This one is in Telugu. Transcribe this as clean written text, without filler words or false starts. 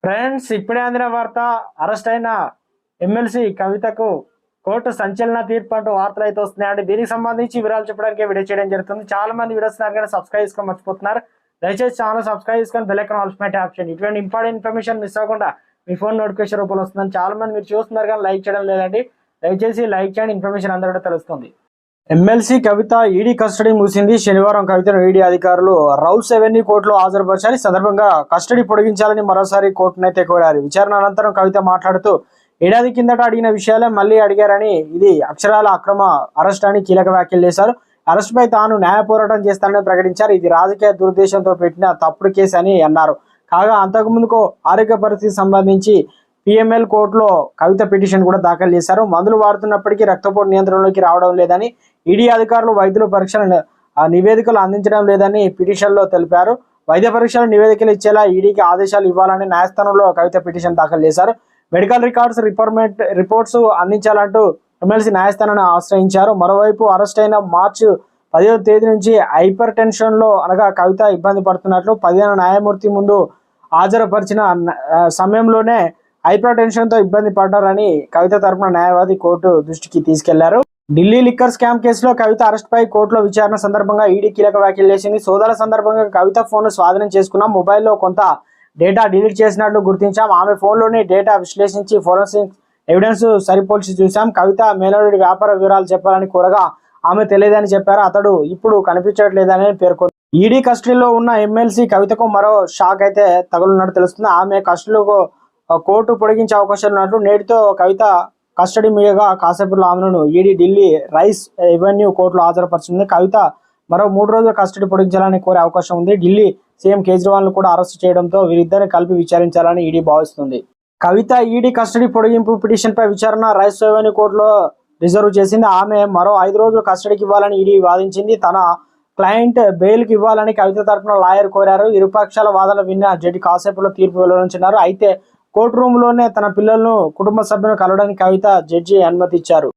ఫ్రెండ్స్, ఇప్పుడే అందిన వార్త. అరెస్ట్ అయిన ఎమ్మెల్సీ కవితకు కోర్టు సంచలన తీర్పు అంటూ వార్తలు అయితే వస్తున్నాయండి. దీనికి సంబంధించి వివరాలు చెప్పడానికి వీడియో చేయడం జరుగుతుంది. చాలా మంది వీడియోస్ కానీ సబ్స్క్రైబ్ చేసుకొని మర్చిపోతున్నారు. దయచేసి ఛానల్ సబ్స్క్రైబ్ చేసుకొని బెల్ ఐకాన్ ఆల్ ఆప్షన్ ఇటువంటి ఇంపార్టెంట్ ఇన్ఫర్మేషన్ మిస్ అవ్వకుండా మీ ఫోన్ నోటిఫికేషన్ రూపంలో వస్తుందని చాలా మంది మీరు చూస్తున్నారు కానీ లైక్ చేయడం లేదండి. దయచేసి లైక్ చేయండి, ఇన్ఫర్మేషన్ అందరూ తెలుస్తుంది. ఎమ్మెల్సీ కవిత ఈడీ కస్టడీ ముగిసింది. శనివారం కవితను ఈడీ అధికారులు రౌస్ అవెన్యూ కోర్టులో హాజరుపరిచారు. సందర్భంగా కస్టడీ పొడిగించాలని మరోసారి కోర్టునైతే కోరారు. విచారణ అనంతరం కవిత మాట్లాడుతూ ఏడాది కిందట అడిగిన విషయాలే మళ్లీ అడిగారని, ఇది అక్షరాల అక్రమ అరెస్ట్ అని కీలక వ్యాఖ్యలు చేశారు. అరెస్టుపై తాను న్యాయ పోరాటం చేస్తానని ప్రకటించారు. ఇది రాజకీయ దురుద్దేశంతో పెట్టిన తప్పుడు కేసు అని అన్నారు. కాగా అంతకుముందుకు ఆరోగ్య పరిస్థితి సంబంధించి పిఎంఎల్ కోర్టులో కవిత పిటిషన్ కూడా దాఖలు చేశారు. మందులు వాడుతున్నప్పటికీ రక్తపోటు నియంత్రణలోకి రావడం లేదని, ఈడీ అధికారులు వైద్యుల పరీక్షల నివేదికలు అందించడం లేదని పిటిషన్లో తెలిపారు. వైద్య పరీక్షల నివేదికలు ఇచ్చేలా ఈడీకి ఆదేశాలు ఇవ్వాలని న్యాయస్థానంలో కవిత పిటిషన్ దాఖలు చేశారు. మెడికల్ రిపోర్ట్స్ అందించాలంటూ ఎమ్మెల్సీ న్యాయస్థానాన్ని ఆశ్రయించారు. మరోవైపు అరెస్ట్ అయిన మార్చి 10వ తేదీ నుంచి హైపర్ టెన్షన్లో అనగా కవిత ఇబ్బంది పడుతున్నట్లు 15వ న్యాయమూర్తి ముందు హాజరుపరిచిన సమయంలోనే హైపర్ టెన్షన్తో ఇబ్బంది పడ్డారని కవిత తరపున న్యాయవాది కోర్టు దృష్టికి తీసుకెళ్లారు. ఢిల్లీ లిక్కర్ స్కామ్ కేసులో కవిత అరెస్ట్ పై కోర్టులో విచారణ సందర్భంగా ఈడీ కీలక వ్యాఖ్యలు చేసింది. సోదాల సందర్భంగా కవిత ఫోన్ స్వాధీనం చేసుకున్నాం. మొబైల్లో కొంత డేటా డిలీట్ చేసినట్లు గుర్తించాం. ఆమె ఫోన్లోని డేటా విశ్లేషించి ఫోరెన్సిక్ ఎవిడెన్స్ సరిపోల్చి చూశాం. కవిత మేనల్లుడి వ్యాపార వివరాలు చెప్పాలని కోరగా ఆమె తెలియదని చెప్పారు. అతడు ఇప్పుడు కనిపించట్లేదని పేర్కొంది. ఈడీ కస్టడీలో ఉన్న ఎమ్మెల్సీ కవితకు మరో షాక్ అయితే తగులున్నట్టు తెలుస్తుంది. ఆమె కస్టడీలో కోర్టు పొడిగించే అవకాశాలు ఉన్నట్లు నేటితో కవిత కస్టడీ మీదుగా కాసేపట్లో ఆమెను ఈడీ ఢిల్లీ రైస్ ఎవెన్యూ కోర్టులో హాజరుపరిచింది. కవిత మరో 3 రోజుల కస్టడీ పొడిగించాలని కోరే అవకాశం ఉంది. ఢిల్లీ సీఎం కేజ్రీవాల్ కూడా అరెస్ట్ చేయడంతో వీరిద్దరిని కలిపి విచారించాలని ఈడీ భావిస్తుంది. కవిత ఈడీ కస్టడీ పొడిగింపు పిటిషన్ పై విచారణ రైస్ ఎవెన్యూ కోర్టులో రిజర్వ్ చేసింది. ఆమె మరో 5 రోజులు కస్టడీకి ఇవ్వాలని ఈడీ వాదించింది. తన క్లయింట్ బెయిల్కి ఇవ్వాలని కవిత తరపున లాయర్ కోరారు. ఇరుపక్షాల వాదనలు విన్న జడ్జి కాసేపులో తీర్పు వెలువరించినారు. అయితే కోర్టు రూమ్ లోనే తన పిల్లలను కుటుంబ సభ్యులను కలవడానికి కవిత జడ్జి అనుమతి ఇచ్చారు.